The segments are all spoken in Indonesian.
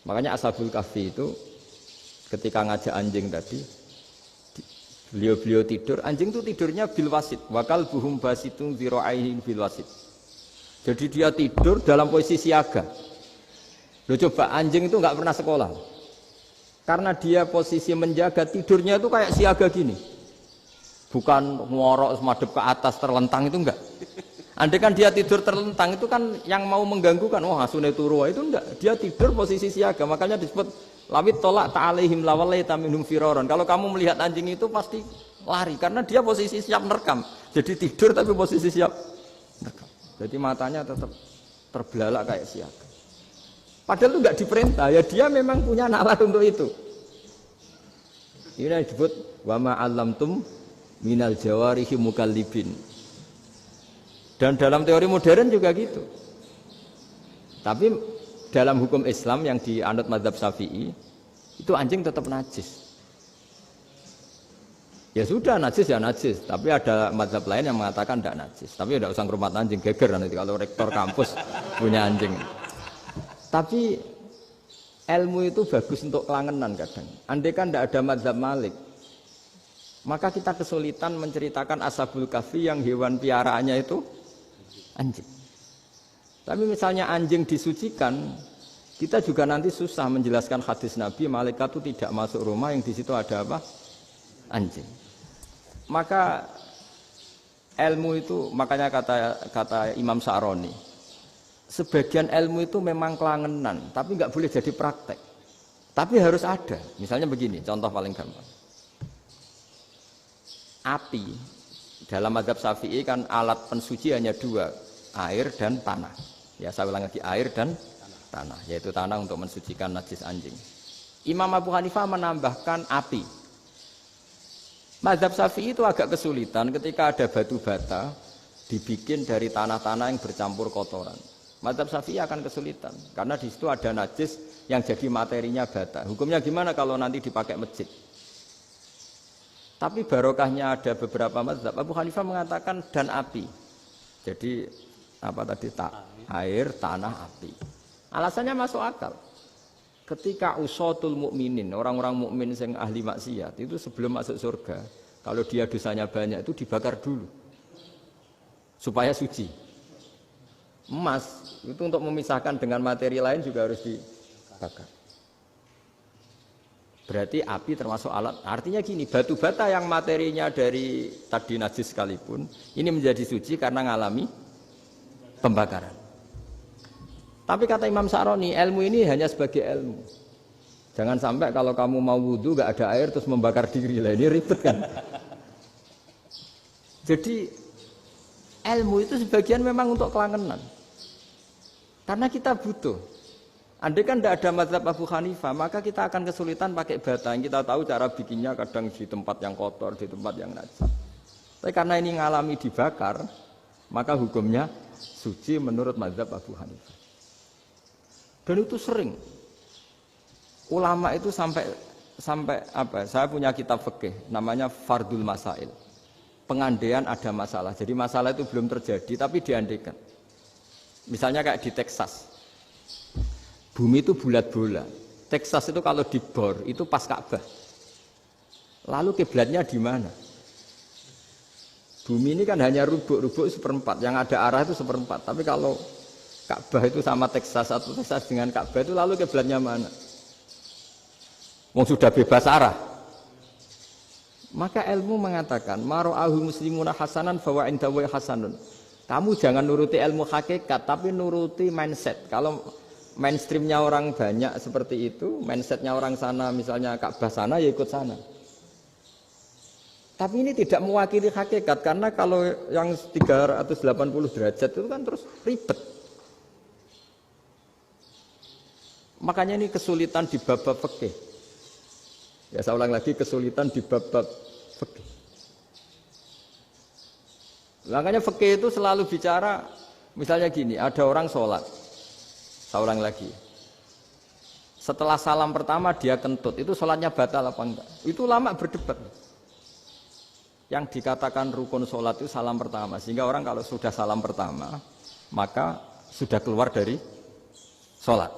Makanya Ashabul Kahfi itu ketika ngajak anjing tadi, beliau tidur, anjing itu tidurnya bil wasit, wakal buhum basitun dzira'aihi bil wasit. Jadi dia tidur dalam posisi siaga. Loh coba anjing itu nggak pernah sekolah. Karena dia posisi menjaga, tidurnya itu kayak siaga gini. Bukan ngorok madep ke atas terlentang, itu enggak. Andai kan dia tidur terlentang itu kan yang mau mengganggu kan, wah asune turu, itu enggak. Dia tidur posisi siaga, makanya disebut lawit tolak ta'alaihim lawalaita minhum firaron. Kalau kamu melihat anjing itu pasti lari karena dia posisi siap merekam. Jadi tidur tapi posisi siap merekam. Jadi matanya tetap terbelalak kayak siaga. Padahal itu enggak diperintah, ya dia memang punya nalar untuk itu. Ini disebut wa ma 'allamtum minal jawarihi mukallibin. Dan dalam teori modern juga gitu. Tapi dalam hukum Islam yang dianut mazhab Syafi'i itu anjing tetap najis. Ya sudah najis ya najis, tapi ada mazhab lain yang mengatakan tidak najis. Tapi tidak usah ngrumat anjing, geger nanti kalau rektor kampus punya anjing. Tapi ilmu itu bagus untuk kelangenan kadang. Andai kan tidak ada mazhab Malik, maka kita kesulitan menceritakan Ashabul Kahfi yang hewan piaraannya itu anjing. Tapi misalnya anjing disucikan, kita juga nanti susah menjelaskan hadis Nabi malaikat itu tidak masuk rumah yang di situ ada apa? Anjing. Maka ilmu itu, makanya kata Imam Sa'roni, sebagian ilmu itu memang kelangenan, tapi nggak boleh jadi praktek. Tapi harus ada. Misalnya begini, contoh paling gampang. Api dalam mazhab Syafi'i kan alat pensuci hanya dua, air dan tanah. Ya saya ulang lagi, air dan tanah, yaitu tanah untuk mensucikan najis anjing. Imam Abu Hanifah menambahkan api. Mazhab Syafi'i itu agak kesulitan ketika ada batu bata dibikin dari tanah-tanah yang bercampur kotoran. Mazhab Syafi'i akan kesulitan karena di situ ada najis yang jadi materinya bata. Hukumnya gimana kalau nanti dipakai masjid? Tapi barokahnya ada beberapa mazhab. Abu Hanifah mengatakan dan api. Jadi apa tadi air, tanah, api. Alasannya masuk akal. Ketika usatul mukminin, orang-orang mukmin yang ahli maksiat itu sebelum masuk surga, kalau dia dosanya banyak itu dibakar dulu supaya suci. Emas itu untuk memisahkan dengan materi lain juga harus dibakar. Berarti api termasuk alat. Artinya gini, batu bata yang materinya dari tadi najis sekalipun, ini menjadi suci karena mengalami pembakaran. Tapi kata Imam Sa'roni, ilmu ini hanya sebagai ilmu. Jangan sampai kalau kamu mau wudhu gak ada air terus membakar diri lah, ini ribet kan. Jadi ilmu itu sebagian memang untuk kelangenan. Karena kita butuh. Andai kan tidak ada mazhab Abu Hanifah, maka kita akan kesulitan pakai bata. Yang kita tahu cara bikinnya kadang di tempat yang kotor, di tempat yang najis. Tapi karena ini ngalami dibakar, maka hukumnya suci menurut mazhab Abu Hanifah. Dan itu sering. Ulama itu sampai apa? Saya punya kitab fikih namanya Fardul Masail. Pengandaian ada masalah. Jadi masalah itu belum terjadi tapi diandaikan. Misalnya kayak di Texas. Bumi itu bulat bola. Texas itu kalau dibor itu pas Ka'bah. Lalu kiblatnya di mana? Bumi ini kan hanya rubuk-rubuk seperempat. Yang ada arah itu seperempat. Tapi kalau Ka'bah itu sama Texas atau Texas dengan Ka'bah itu lalu kiblatnya mana? Wong sudah bebas arah. Maka ilmu mengatakan mara'ahu muslimuna hasanan fawa indahu hasanun. Kamu jangan nuruti ilmu hakikat tapi nuruti mindset. Kalau mainstreamnya orang banyak seperti itu, mindsetnya orang sana misalnya Ka'bah sana ya ikut sana. Tapi ini tidak mewakili hakikat karena kalau yang 380 derajat itu kan terus ribet. Makanya ini kesulitan di bab-bab fikih. Ya saya ulang lagi, kesulitan di bab-bab fikih. Makanya fikih itu selalu bicara, misalnya gini, ada orang sholat, saya ulang lagi, setelah salam pertama dia kentut, itu sholatnya batal apa enggak? Itu lama berdebat. Yang dikatakan rukun sholat itu salam pertama, sehingga orang kalau sudah salam pertama, maka sudah keluar dari sholat.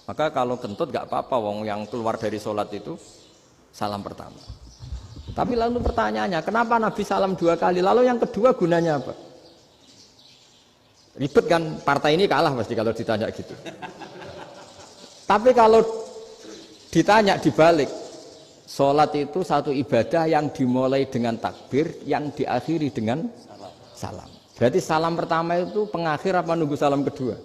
Maka kalau kentut nggak apa-apa, wong yang keluar dari sholat itu salam pertama. Tapi lalu pertanyaannya, kenapa Nabi salam 2 kali? Lalu yang kedua gunanya apa? Ribet kan, partai ini kalah pasti kalau ditanya gitu. Tapi kalau ditanya dibalik, sholat itu satu ibadah yang dimulai dengan takbir, yang diakhiri dengan salam. Berarti salam pertama itu pengakhir apa nunggu salam kedua?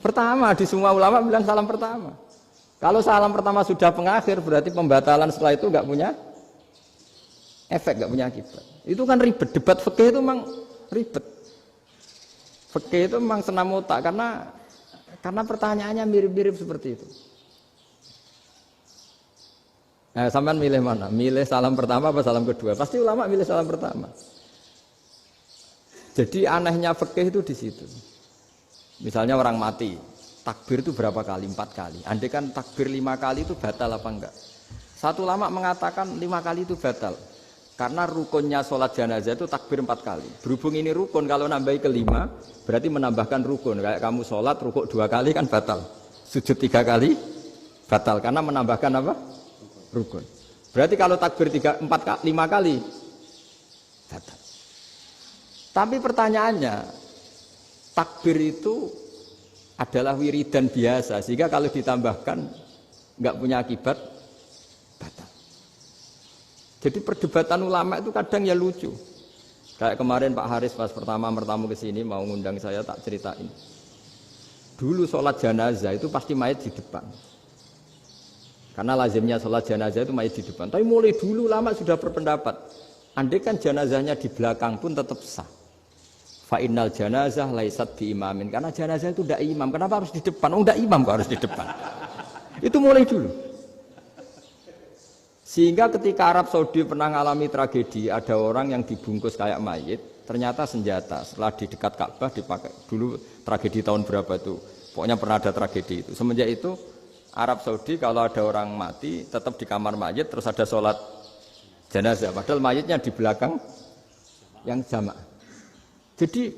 Pertama, di semua ulama bilang salam pertama. Kalau salam pertama sudah pengakhir, berarti pembatalan setelah itu nggak punya efek, nggak punya akibat. Itu kan ribet. Debat fikih itu memang ribet. Fikih itu memang senam otak karena pertanyaannya mirip-mirip seperti itu. Nah, sampean milih mana? Milih salam pertama apa salam kedua? Pasti ulama milih salam pertama. Jadi anehnya fikih itu di situ. Misalnya orang mati, takbir itu berapa kali? 4 kali. Andai kan takbir 5 kali itu batal apa enggak? Satu ulama mengatakan 5 kali itu batal. Karena rukunnya sholat jenazah itu takbir 4 kali. Berhubung ini rukun, kalau nambahi ke 5, berarti menambahkan rukun. Kayak kamu sholat, rukuk 2 kali kan batal. Sujud 3 kali, batal. Karena menambahkan apa? Rukun. Berarti kalau takbir 5 kali, batal. Tapi pertanyaannya, takbir itu adalah wiridan biasa, sehingga kalau ditambahkan nggak punya akibat, batal. Jadi perdebatan ulama itu kadang ya lucu. Kayak kemarin Pak Haris pas pertama bertamu ke sini mau ngundang saya, tak ceritain. Dulu sholat jenazah itu pasti mayat di depan. Karena lazimnya sholat jenazah itu mayat di depan. Tapi mulai dulu ulama sudah berpendapat, andai kan jenazahnya di belakang pun tetap sah. Fa'innal janazah laisat bi imamin. Karena jenazah itu tidak imam. Kenapa harus di depan? Oh, tidak imam kok harus di depan. Itu mulai dulu. Sehingga ketika Arab Saudi pernah mengalami tragedi, ada orang yang dibungkus kayak mayit, ternyata senjata. Setelah di dekat Ka'bah dipakai. Dulu tragedi tahun berapa itu? Pokoknya pernah ada tragedi itu. Semenjak itu Arab Saudi kalau ada orang mati tetap di kamar mayit, terus ada sholat jenazah. Padahal mayitnya di belakang yang jamaah. Jadi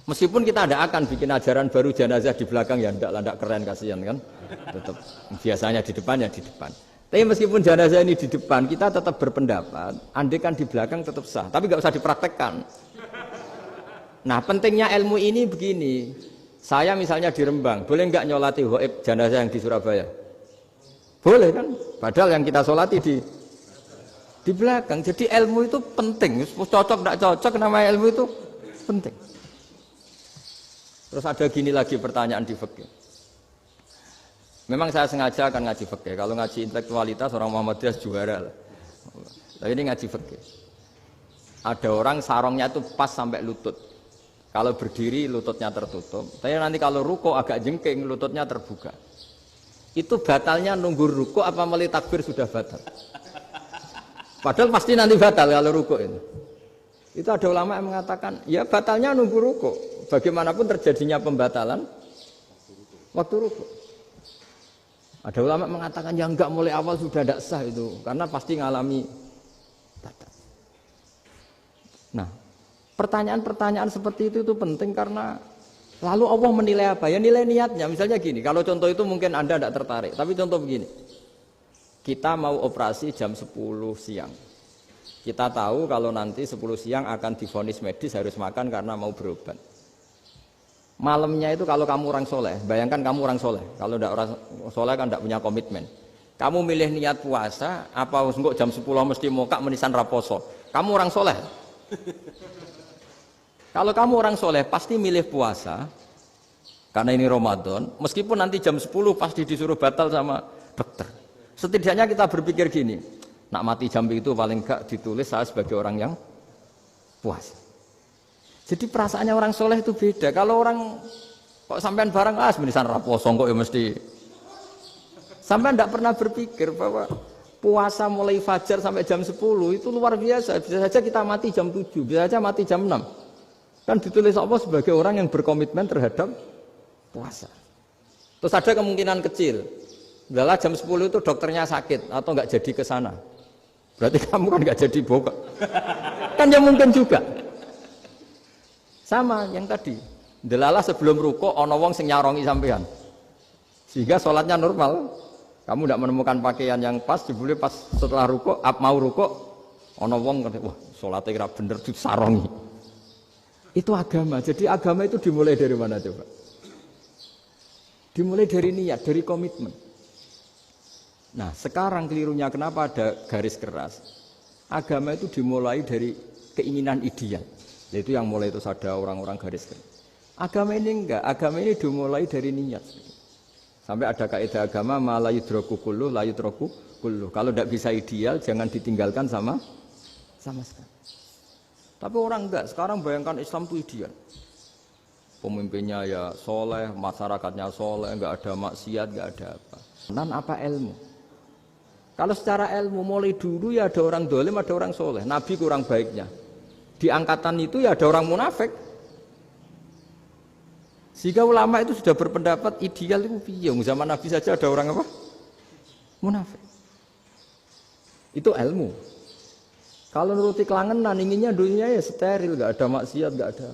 meskipun kita tidak akan bikin ajaran baru jenazah di belakang, ya tidak keren, kasihan kan. Tetap biasanya di depan ya di depan. Tapi meskipun jenazah ini di depan, kita tetap berpendapat, andai kan di belakang tetap sah. Tapi nggak usah dipraktekkan. Nah pentingnya ilmu ini begini. Saya misalnya di Rembang, boleh nggak nyolati ghaib jenazah yang di Surabaya? Boleh kan? Padahal yang kita solati di belakang. Jadi ilmu itu penting. Cocok tidak cocok, namanya ilmu itu penting. Terus ada gini lagi pertanyaan di fikih. Memang saya sengaja akan ngaji fikih. Kalau ngaji intelektualitas orang Muhammadiyah juara lah. Tapi ini ngaji fikih. Ada orang sarongnya itu pas sampai lutut. Kalau berdiri lututnya tertutup. Tapi nanti kalau ruko agak jengking lututnya terbuka. Itu batalnya nunggu ruko apa mulai takbir sudah batal? Padahal pasti nanti batal kalau rukuk itu. Itu ada ulama yang mengatakan, ya batalnya nunggu rukuk. Bagaimanapun terjadinya pembatalan waktu rukuk. Ada ulama mengatakan, ya enggak, mulai awal sudah tidak sah itu. Karena pasti ngalami batal. Nah, pertanyaan-pertanyaan seperti itu penting karena lalu Allah menilai apa? Ya nilai niatnya. Misalnya gini, kalau contoh itu mungkin Anda tidak tertarik. Tapi contoh begini. Kita mau operasi jam 10 siang. Kita tahu kalau nanti 10 siang akan divonis medis harus makan karena mau berobat. Malamnya itu kalau kamu orang soleh, bayangkan kamu orang soleh. Kalau tidak orang soleh kan tidak punya komitmen. Kamu milih niat puasa, apa enggak jam 10 mesti mokak menisan raposo. Kamu orang soleh. Kalau kamu orang soleh pasti milih puasa, karena ini Ramadan. Meskipun nanti jam 10 pasti disuruh batal sama dokter. Setidaknya kita berpikir gini, nak mati jam itu paling enggak ditulis saya sebagai orang yang puasa. Jadi perasaannya orang soleh itu beda. Kalau orang kok sampean barang menisan raposo kok ya mesti. Sampean tidak pernah berpikir bahwa puasa mulai fajar sampai jam 10 itu luar biasa. Bisa saja kita mati jam 7, bisa saja mati jam 6. Kan ditulis Allah sebagai orang yang berkomitmen terhadap puasa. Terus ada kemungkinan kecil. Udahlah jam 10 itu dokternya sakit atau nggak jadi ke sana. Berarti kamu kan nggak jadi buka. Kan ya mungkin juga. Sama yang tadi. Delalah sebelum rukuk ana wong sing nyarongi sampean. Sehingga sholatnya normal. Kamu tidak menemukan pakaian yang pas, jebule pas setelah rukuk, mau rukuk, ana wong wah sholatnya kira bener disarongi. Itu agama. Jadi agama itu dimulai dari mana coba? Dimulai dari niat, dari komitmen. Nah, sekarang kelirunya kenapa ada garis keras? Agama itu dimulai dari keinginan ideal. Yaitu yang mulai itu ada orang-orang garis keras. Agama ini enggak, agama ini dimulai dari niat. Sampai ada kaidah agama ma la yudraku kullu la yudraku kullu. Kalau tidak bisa ideal jangan ditinggalkan sama sekali. Tapi orang enggak, sekarang bayangkan Islam itu ideal. Pemimpinnya ya soleh, masyarakatnya soleh, enggak ada maksiat, enggak ada apa. Dan apa ilmu? Kalau secara ilmu mulai dulu ya ada orang dolim, ada orang soleh. Nabi kurang baiknya. Di angkatan itu ya ada orang munafik. Sehingga ulama itu sudah berpendapat ideal itu piye? Zaman Nabi saja ada orang apa? Munafik. Itu ilmu. Kalau nuruti kelangenan inginnya dunia ya steril, enggak ada maksiat, enggak ada.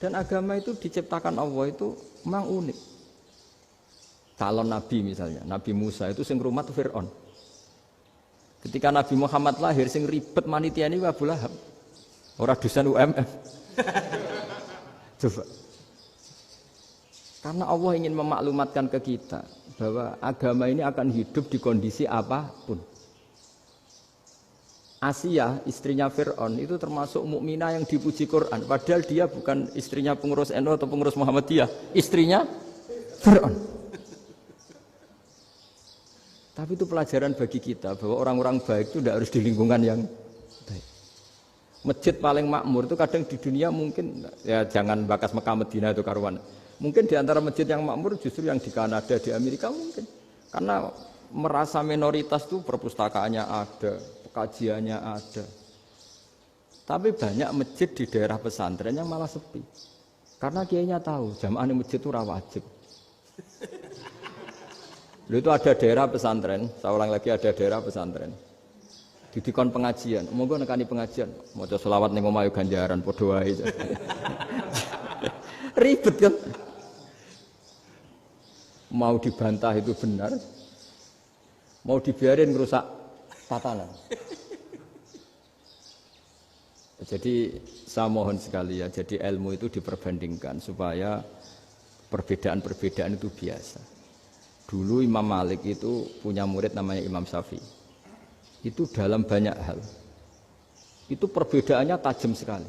Dan agama itu diciptakan Allah itu memang unik. Calon Nabi misalnya, Nabi Musa itu sing rumat Fir'aun. Ketika Nabi Muhammad lahir sing ribet manitia ini Abu Lahab. Orang dosen UMF. Coba. Karena Allah ingin memaklumatkan ke kita bahwa agama ini akan hidup di kondisi apapun. Asia, istrinya Fir'aun itu termasuk mukminah yang dipuji Quran. Padahal dia bukan istrinya pengurus NU atau pengurus Muhammadiyah, istrinya Fir'aun. Tapi itu pelajaran bagi kita bahwa orang-orang baik itu tidak harus di lingkungan yang baik. Masjid paling makmur itu kadang di dunia mungkin ya jangan bakas Mekah Medina itu karuan. Mungkin di antara masjid yang makmur justru yang di Kanada, di Amerika mungkin. Karena merasa minoritas itu perpustakaannya ada, kajiannya ada. Tapi banyak masjid di daerah pesantren yang malah sepi. Karena kiainya tahu jamaah di masjid itu wajib. Lalu itu ada daerah pesantren, saya ulang lagi ada daerah pesantren. Didikon pengajian, monggo nekani pengajian, maca selawat ning omah ganjaran padha wae. Ribet kan? Mau dibantah itu benar. Mau dibiarin merusak tatanan. Jadi saya mohon sekali ya, jadi ilmu itu diperbandingkan supaya perbedaan-perbedaan itu biasa. Dulu Imam Malik itu punya murid namanya Imam Syafi'i. Itu dalam banyak hal. Itu perbedaannya tajam sekali.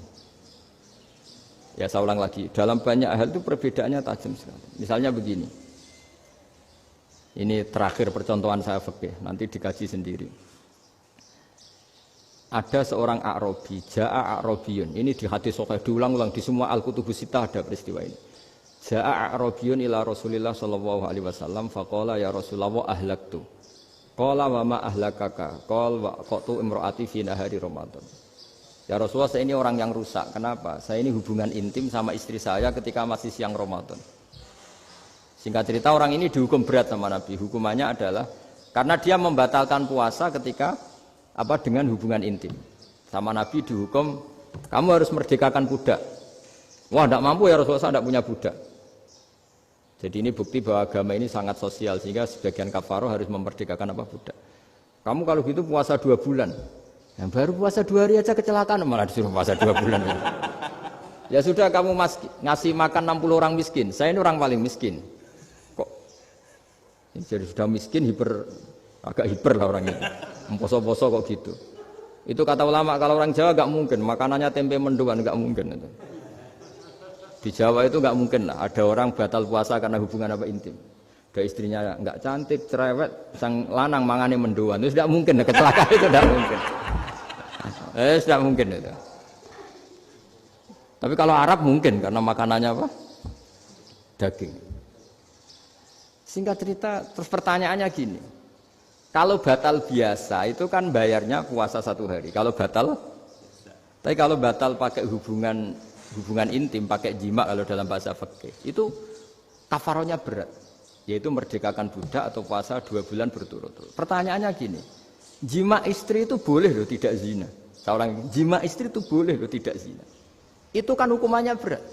Ya saya ulang lagi, dalam banyak hal itu perbedaannya tajam sekali. Misalnya begini. Ini terakhir percontohan saya fikih, nanti dikaji sendiri. Ada seorang A'rabi, Ja'a A'rabiyun. Ini di hadis sahih diulang-ulang di semua Al-Kutubus Sittah ada peristiwa ini. Ja'a A'rabiyun ila Rasulillah sallallahu alaihi wasallam faqala ya Rasulullah ahlaktu. Qala wa ma ahlakaka? Qala wa qatu imraati fi nahari Ramadan. Ya Rasulullah, saya ini orang yang rusak. Kenapa? Saya ini hubungan intim sama istri saya ketika masih siang Ramadan. Singkat cerita orang ini dihukum berat sama Nabi. Hukumannya adalah karena dia membatalkan puasa ketika dengan hubungan intim. Sama Nabi dihukum, kamu harus merdekakan budak. Wah, tidak mampu ya Rasulullah, saya tidak punya budak. Jadi ini bukti bahwa agama ini sangat sosial sehingga sebagian kafaroh harus memerdekakan budak. Kamu kalau gitu puasa 2 bulan. Yang baru puasa 2 hari aja kecelakaan malah disuruh puasa 2 bulan. Ya sudah kamu ngasih makan 60 orang miskin. Saya ini orang paling miskin. Kok jadi sudah miskin agak hiper lah orang itu. Poso-poso kok gitu. Itu kata ulama kalau orang Jawa gak mungkin makanannya tempe mendoan gak mungkin itu. Di Jawa itu nggak mungkin lah, ada orang batal puasa karena hubungan intim. Ada istrinya nggak cantik, cerewet, sang lanang mangane mendoan, itu tidak mungkin, kecelakaan itu tidak mungkin. Tidak mungkin itu. Tapi kalau Arab mungkin karena makanannya daging. Singkat cerita, terus pertanyaannya gini, kalau batal biasa itu kan bayarnya puasa 1 hari. Kalau batal, tapi kalau batal pakai hubungan intim, pakai jima kalau dalam bahasa fikih itu kafarohnya berat, yaitu merdekakan budak atau puasa 2 bulan berturut-turut. Pertanyaannya gini, jima istri itu boleh loh tidak zina. Seorang jima istri itu boleh loh tidak zina. Itu kan hukumannya berat.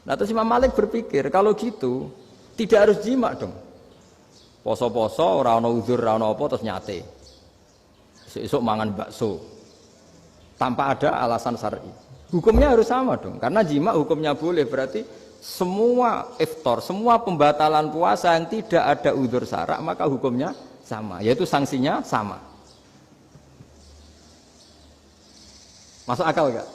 Nah terus Imam Malik berpikir kalau gitu tidak harus jima dong. Poso-poso ora ana uzur ora ana apa terus nyate. Esuk mangan bakso tanpa ada alasan syar'i. Hukumnya harus sama dong. Karena jima hukumnya boleh berarti semua iftar, semua pembatalan puasa yang tidak ada uzur syara' maka hukumnya sama, yaitu sanksinya sama. Masuk akal enggak?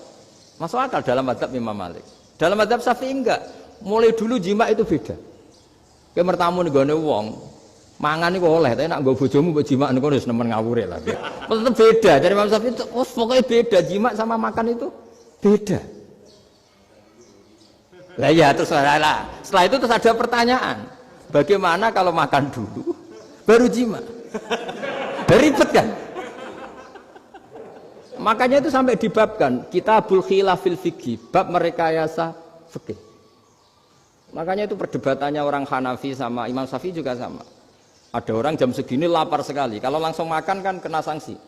Masuk akal dalam mazhab Imam Malik. Dalam mazhab Syafi'i enggak. Mulai dulu jima itu beda. Kayak mertamu nggone wong, mangan iku oleh, tapi nek nggo bojomu mbok jima niku wis nemen ngawure lah. Tetep beda. Dari Imam Syafi'i itu pokoknya beda, jima sama makan itu beda. Lah ya terus lah. Setelah itu terus ada pertanyaan. Bagaimana kalau makan dulu baru jima? Ribet kan? Makanya itu sampai dibabkan Kitabul Khilafil Fiqhi, bab merekayasa fikih. Makanya itu perdebatannya orang Hanafi sama Imam Syafi'i juga sama. Ada orang jam segini lapar sekali, kalau langsung makan kan kena sanksi.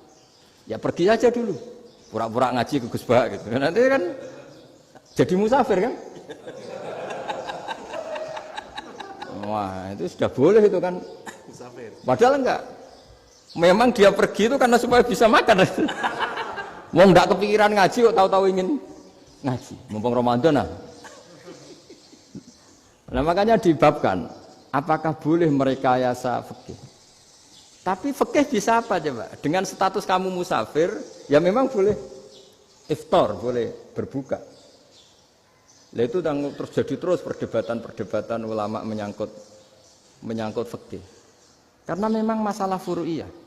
Ya pergi aja dulu, pura-pura ngaji ke Gus Bah gitu. Nanti kan jadi musafir kan? Wah itu sudah boleh itu kan? Padahal enggak. Memang dia pergi itu karena supaya bisa makan. Mau nggak kepikiran ngaji kok tahu-tahu ingin ngaji. Mumpung Ramadan nah. Nah makanya dibabkan, apakah boleh merekayasa fikih? Tapi fikih bisa apa coba? Dengan status kamu musafir, ya memang boleh iftar, boleh berbuka. Lah itu terjadi terus perdebatan ulama menyangkut fikih. Karena memang masalah furu'iyah.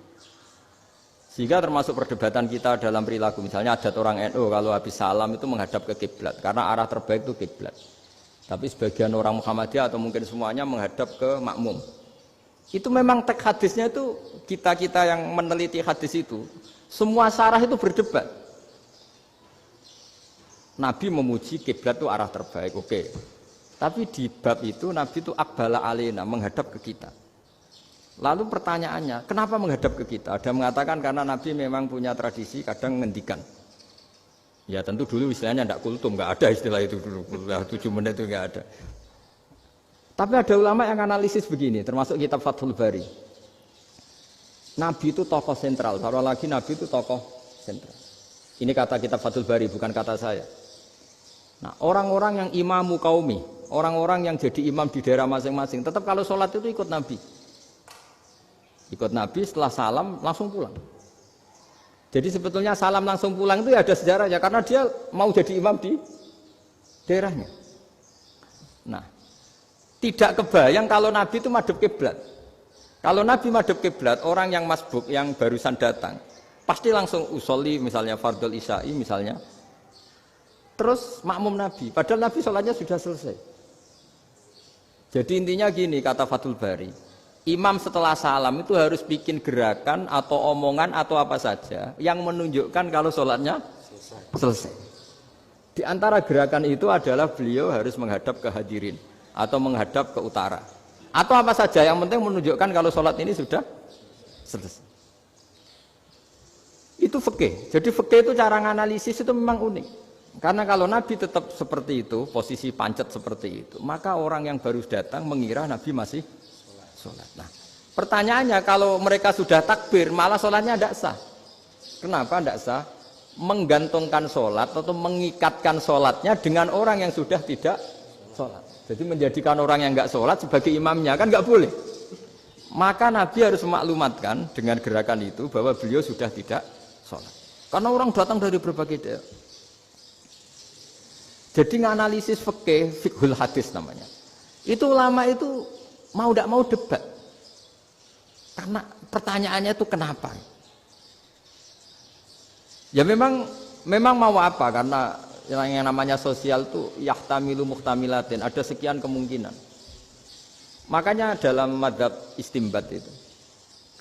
Sehingga termasuk perdebatan kita dalam perilaku, misalnya adat orang NU kalau habis salam itu menghadap ke kiblat karena arah terbaik itu kiblat. Tapi sebagian orang Muhammadiyah atau mungkin semuanya menghadap ke makmum. Itu memang teks hadisnya itu kita yang meneliti hadis itu semua syarah itu berdebat. Nabi memuji kiblat itu arah terbaik, oke. Tapi di bab itu Nabi itu aqbala alaina, menghadap ke kita. Lalu pertanyaannya, kenapa menghadap ke kita? Ada mengatakan karena Nabi memang punya tradisi kadang ngendikan. Ya tentu dulu istilahnya tidak kultum, nggak ada istilah itu dulu. 7 menit itu nggak ada. Tapi ada ulama yang analisis begini, termasuk kitab Fathul Bari. Nabi itu tokoh sentral, taruh lagi Nabi itu tokoh sentral. Ini kata kitab Fathul Bari, bukan kata saya. Nah orang-orang yang imamu qaumi, orang-orang yang jadi imam di daerah masing-masing, tetap kalau sholat itu ikut Nabi. Ikut Nabi setelah salam langsung pulang. Jadi sebetulnya salam langsung pulang itu ya ada sejarahnya karena dia mau jadi imam di daerahnya. Nah, tidak kebayang kalau Nabi itu madhep kiblat. Kalau Nabi madhep kiblat, orang yang masbuk yang barusan datang pasti langsung usolli misalnya fardhul isya'i misalnya. Terus makmum Nabi, padahal Nabi sholatnya sudah selesai. Jadi intinya gini kata Fathul Bari, imam setelah salam itu harus bikin gerakan atau omongan atau apa saja yang menunjukkan kalau sholatnya selesai. Di antara gerakan itu adalah beliau harus menghadap ke hadirin atau menghadap ke utara. Atau apa saja yang penting menunjukkan kalau sholat ini sudah selesai. Itu fikih. Jadi fikih itu cara menganalisis itu memang unik. Karena kalau Nabi tetap seperti itu, posisi pancet seperti itu, maka orang yang baru datang mengira Nabi masih sholat. Nah, pertanyaannya kalau mereka sudah takbir, malah sholatnya tidak sah. Kenapa tidak sah? Menggantungkan sholat atau mengikatkan sholatnya dengan orang yang sudah tidak sholat. Jadi menjadikan orang yang nggak sholat sebagai imamnya kan nggak boleh. Maka Nabi harus memaklumatkan dengan gerakan itu bahwa beliau sudah tidak sholat. Karena orang datang dari berbagai daerah. Jadi nganalisis fikih, fiqhul hadis namanya. Itu ulama itu mau tidak mau debat. Karena pertanyaannya itu kenapa? Ya memang mau apa? Karena yang namanya sosial itu yahtamilu muhtamilatin, ada sekian kemungkinan. Makanya dalam madzhab istimbat itu,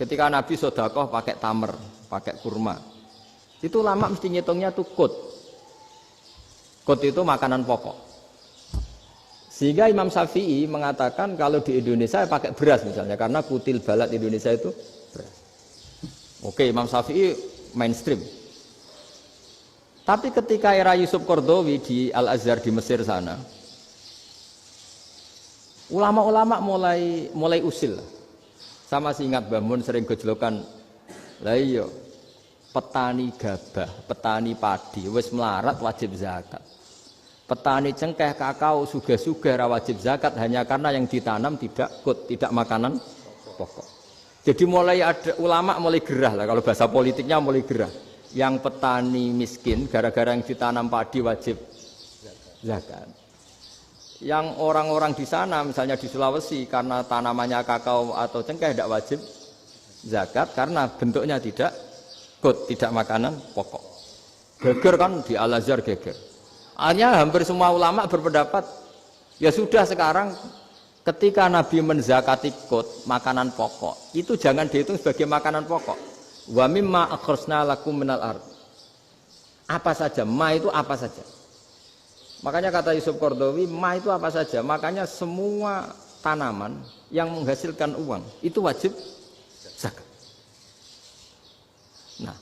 ketika Nabi sedekah pakai tamer, pakai kurma, itu ulama mesti ngitungnya tuh kut. Kut itu makanan pokok. Sehingga Imam Syafi'i mengatakan kalau di Indonesia pakai beras misalnya, karena kutil balat Indonesia itu beras. Oke, Imam Syafi'i mainstream. Tapi ketika era Yusuf Qaradawi di Al-Azhar di Mesir sana, ulama-ulama mulai usil. Sama masih ingat Mbah Mun sering gejlokan, lah iya petani gabah, petani padi wis melarat wajib zakat. Petani cengkeh, kakao, sugih-sugih ra wajib zakat hanya karena yang ditanam tidak tidak makanan pokok. Jadi mulai ada ulama mulai gerah lah, kalau bahasa politiknya mulai gerah. Yang petani miskin gara-gara yang ditanam padi wajib zakat. Yang orang-orang di sana misalnya di Sulawesi karena tanamannya kakao atau cengkeh tidak wajib zakat karena bentuknya tidak makanan pokok. Geger kan di Al-Azhar geger. Akhirnya hampir semua ulama berpendapat ya sudah sekarang ketika Nabi menzakati makanan pokok itu jangan dihitung sebagai makanan pokok. Wa mimma akhrajna lakum minal ard. Apa saja, ma itu apa saja. Makanya kata Yusuf Qaradawi, ma itu apa saja. Makanya semua tanaman yang menghasilkan uang itu wajib zakat. Nah,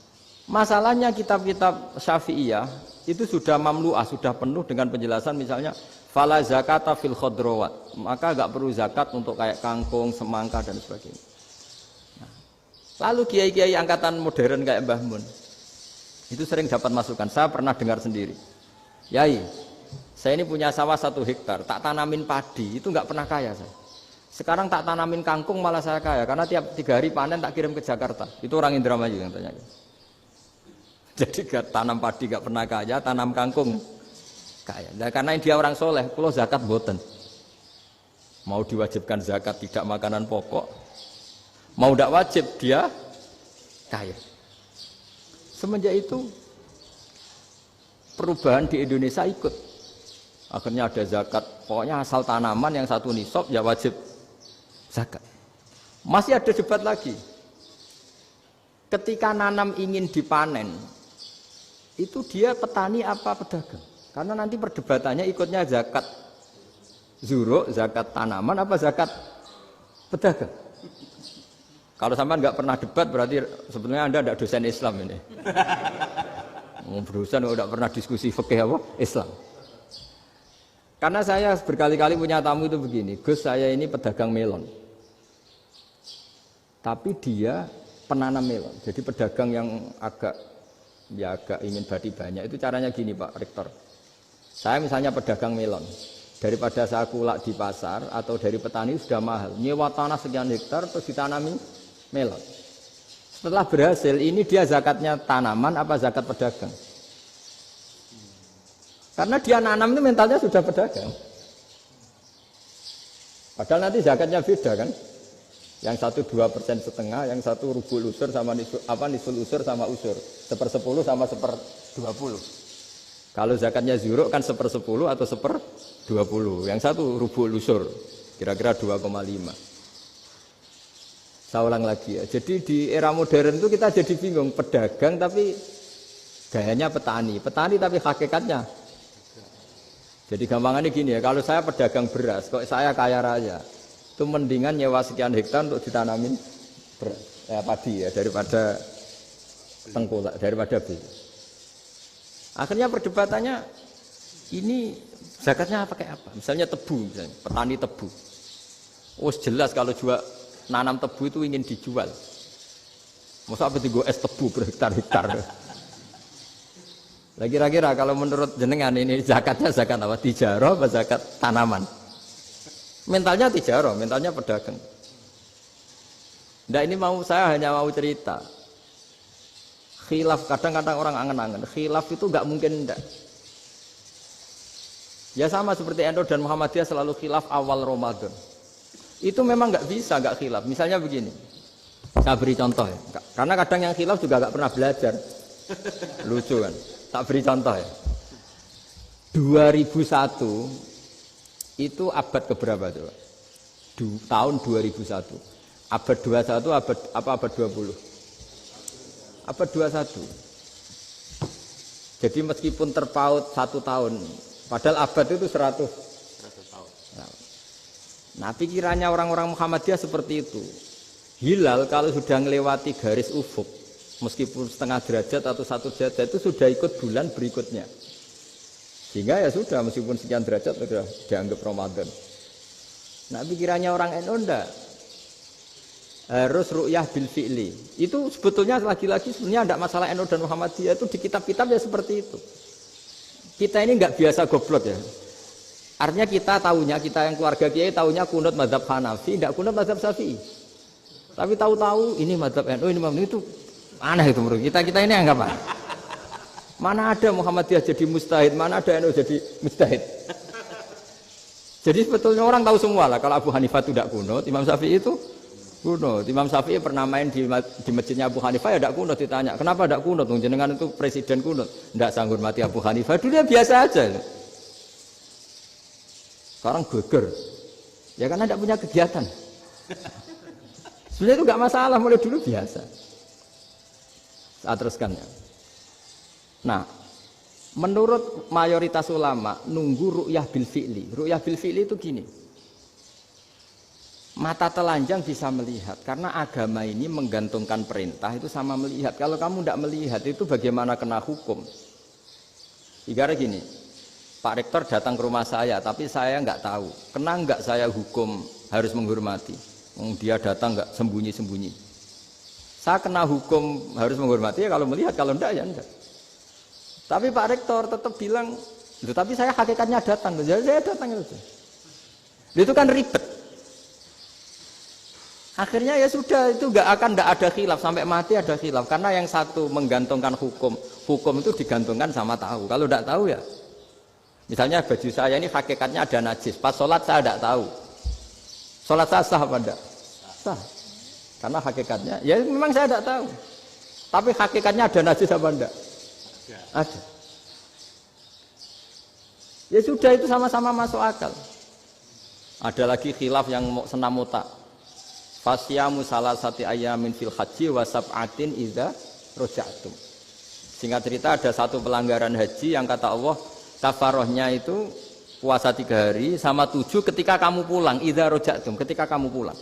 masalahnya kitab-kitab Syafi'iyah itu sudah mamlu'ah, sudah penuh dengan penjelasan misalnya fala zakata fil khadrawat. Maka enggak perlu zakat untuk kayak kangkung, semangka dan sebagainya. Nah, lalu kiai-kiai angkatan modern kayak Mbah Mun itu sering dapat masukan. Saya pernah dengar sendiri. Yai, saya ini punya sawah 1 hektar, tak tanamin padi, itu nggak pernah kaya saya. Sekarang tak tanamin kangkung malah saya kaya, karena tiap 3 hari panen tak kirim ke Jakarta. Itu orang Indramayu yang tanya. Jadi gak tanam padi nggak pernah kaya, tanam kangkung kaya. Nah, karena dia orang soleh, kalau zakat boten. Mau diwajibkan zakat tidak makanan pokok, mau tidak wajib dia kaya. Semenjak itu perubahan di Indonesia ikut. Akhirnya ada zakat, pokoknya asal tanaman yang 1 nisab ya wajib zakat. Masih ada debat lagi. Ketika nanam ingin dipanen, itu dia petani apa pedagang? Karena nanti perdebatannya ikutnya zakat zuruk, zakat tanaman apa zakat pedagang. Kalau sampean nggak pernah debat berarti sebenarnya Anda tidak dosen Islam ini. Berusaha tidak pernah diskusi fikih apa Islam. Karena saya berkali-kali punya tamu itu begini, Gus saya ini pedagang melon. Tapi dia penanam melon. Jadi pedagang yang agak ingin badi banyak. Itu caranya gini Pak Rektor. Saya misalnya pedagang melon. Daripada saya kulak di pasar atau dari petani sudah mahal. Nyewa tanah sekian hektar terus ditanami melon. Setelah berhasil ini dia zakatnya tanaman apa zakat pedagang? Karena dia nanam itu mentalnya sudah pedagang. Padahal nanti zakatnya beda kan. Yang 1 2,5%, yang 1 rubul usur sama nisul usur sama usur. 1/10 sama 1/20. Kalau zakatnya zuruk kan 1/10 atau 1/20. Yang 1 rubul usur. Kira-kira 2,5. Saya ulang lagi ya. Jadi di era modern itu kita jadi bingung. Pedagang tapi gayanya petani. Petani tapi hakikatnya. Jadi gampangannya gini ya, kalau saya pedagang beras, kok saya kaya raya, itu mendingan nyewa sekian hektar untuk ditanamin beras, padi ya, daripada tengkulak, daripada beli. Akhirnya perdebatannya, ini zakatnya pakai apa? Misalnya tebu, misalnya, petani tebu. Oh jelas kalau nanam tebu itu ingin dijual. Masa apa tiga es tebu berhektar-hektar. Lah kira-kira kalau menurut jenengan ini zakatnya zakat apa? Tijarah apa zakat tanaman? Mentalnya tijarah, mentalnya pedagang. Nah ini saya hanya mau cerita. Khilaf kadang-kadang orang angen-angen. Khilaf itu enggak mungkin enggak. Ya sama seperti NU dan Muhammadiyah selalu khilaf awal Ramadan. Itu memang enggak bisa enggak khilaf. Misalnya begini. Saya beri contoh ya. Karena kadang yang khilaf juga enggak pernah belajar. Lucu kan? Tak beri contoh ya. 2001 itu abad keberapa coba? Tahun 2001. Abad 21 abad 20? Abad 21. Jadi meskipun terpaut 1 tahun, padahal abad itu 100 tahun. Nah, pikirannya orang-orang Muhammadiyah seperti itu. Hilal kalau sudah melewati garis ufuk, Meskipun setengah derajat atau 1 derajat itu sudah ikut bulan berikutnya. Sehingga ya sudah meskipun sekian derajat sudah dianggap Ramadan. Nah pikirannya orang NU enggak. Harus ru'yah bil fi'li. Itu sebetulnya lagi-lagi sebenarnya enggak masalah NU dan Muhammadiyah, itu di kitab-kitab ya seperti itu. Kita ini enggak biasa goblok ya. Artinya kita tahunya, kita yang keluarga kiai tahunya kunut mazhab Hanafi, enggak kunut mazhab Syafi'i. Tapi tahu-tahu ini mazhab NU, ini mazhab itu aneh itu menurut kita. Kita ini anggap apa? Mana ada Muhammadiyah jadi mustahid, mana ada NU jadi mustahid. Jadi sebetulnya orang tahu semua lah kalau Abu Hanifah itu tidak kunut, Imam Syafi'i itu kunut. Imam Syafi'i pernah main di masjidnya Abu Hanifah ya tidak kunut, ditanya kenapa tidak kunut? Jenengan itu presiden kunut, tidak sanggup mati Abu Hanifah. Dulu ya biasa aja. Sekarang geger, ya karena tidak punya kegiatan. Sebenarnya itu nggak masalah, mulai dulu biasa. Saya teruskan ya. Nah, menurut mayoritas ulama nunggu ru'yah bil fi'li. Ru'yah bil fi'li itu gini. Mata telanjang bisa melihat karena agama ini menggantungkan perintah itu sama melihat. Kalau kamu tidak melihat itu bagaimana kena hukum? Ibarat gini, Pak Rektor datang ke rumah saya tapi saya nggak tahu. Kena nggak saya hukum harus menghormati? Dia datang nggak sembunyi-sembunyi. Saya kena hukum harus menghormati ya kalau melihat, kalau enggak ya enggak. Tapi Pak Rektor tetap bilang, tapi saya hakikatnya datang, jadi saya datang itu. Itu kan ribet. Akhirnya ya sudah, itu nggak ada khilaf sampai mati ada khilaf karena yang satu menggantungkan hukum itu digantungkan sama tahu. Kalau enggak tahu ya, misalnya baju saya ini hakikatnya ada najis, pas sholat saya enggak tahu. Sholat saya sah apa enggak? Sah. Karena hakikatnya, ya memang saya tidak tahu. Tapi hakikatnya ada najis apa enggak? Ada. Ya sudah, itu sama-sama masuk akal. Ada lagi khilaf yang senam otak. Fasyamu salasati ayamin fil haji wa sab'atin idza raja'tum. Singkat cerita ada satu pelanggaran haji yang kata Allah kafarohnya itu puasa 3 hari sama 7 ketika kamu pulang, idza raja'tum, ketika kamu pulang.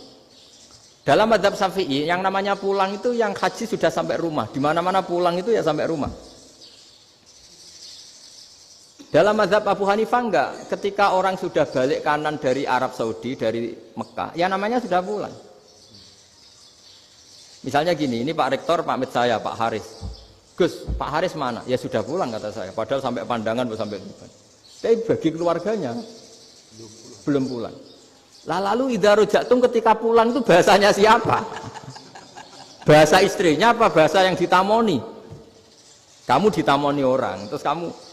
Dalam mazhab Syafi'i yang namanya pulang itu yang haji sudah sampai rumah. Di mana-mana pulang itu ya sampai rumah. Dalam mazhab Abu Hanifah enggak, ketika orang sudah balik kanan dari Arab Saudi, dari Mekah, ya namanya sudah pulang. Misalnya gini, ini Pak Rektor pamit saya, Pak Haris. Gus, Pak Haris mana? Ya sudah pulang kata saya, padahal sampai Pandangan sampai depan. Tapi bagi keluarganya belum pulang. Lalu idza raja'tum ketika pulang itu bahasanya siapa? Bahasa istrinya apa bahasa yang ditamoni? Kamu ditamoni orang, terus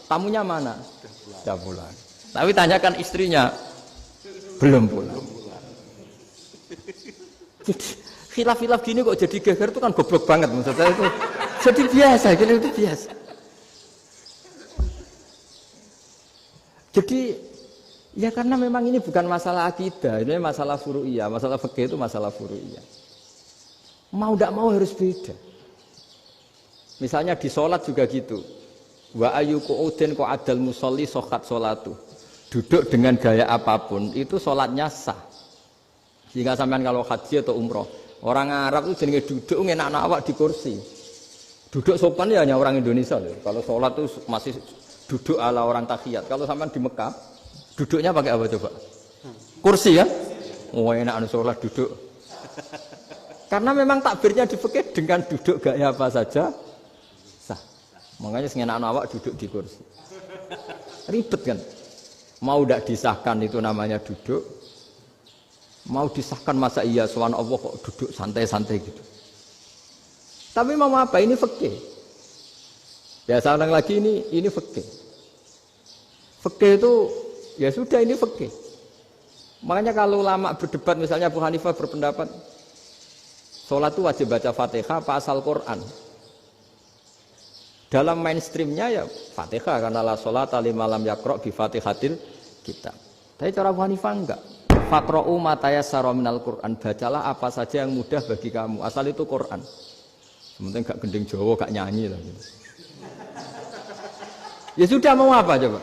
tamunya mana? Sudah pulang. Tapi tanyakan istrinya, belum pulang. Khilaf-khilaf gini kok jadi geger itu kan goblok banget maksud saya itu. Jadi biasa, gitu itu biasa. Jadi ya karena memang ini bukan masalah akidah, ini masalah furu'iyah, masalah fikih itu masalah furu'iyah. Mau tidak mau harus beda. Misalnya di sholat juga gitu. Wa ayyuku udin ko adal musolli sokat sholatu. Duduk dengan gaya apapun itu sholatnya sah. Jika sampean kalau haji atau umroh, orang Arab itu jenenge duduk ngenak awak di kursi. Duduk sopan ya hanya orang Indonesia loh. Kalau sholat itu masih duduk ala orang tahiyat. Kalau sampean di Mekah, duduknya pakai apa coba? Kursi ya? Oh enak anu sholat duduk. Karena memang takbirnya di fikih dengan duduk gaya apa saja sah. Makanya sengenak awak duduk di kursi. Ribet kan? Mau tidak disahkan itu namanya duduk. Mau disahkan masa iya soal Allah kok duduk santai-santai gitu. Tapi mau apa? Ini fikih. Ya saya ulang lagi ini fikih. Fikih itu ya sudah ini fikih. Makanya kalau ulama berdebat misalnya Abu Hanifah berpendapat sholat itu wajib baca Fatihah apa asal Quran. Dalam mainstreamnya ya Fatihah karena la sholata liman lam yaqra bi Fatihatil kitab. Tapi cara Abu Hanifah enggak. Faqra'u ma tayassara minal Quran, bacalah apa saja yang mudah bagi kamu. Asal itu Quran. Sementing enggak gending Jawa, enggak nyanyi lah gitu. Ya sudah mau apa coba?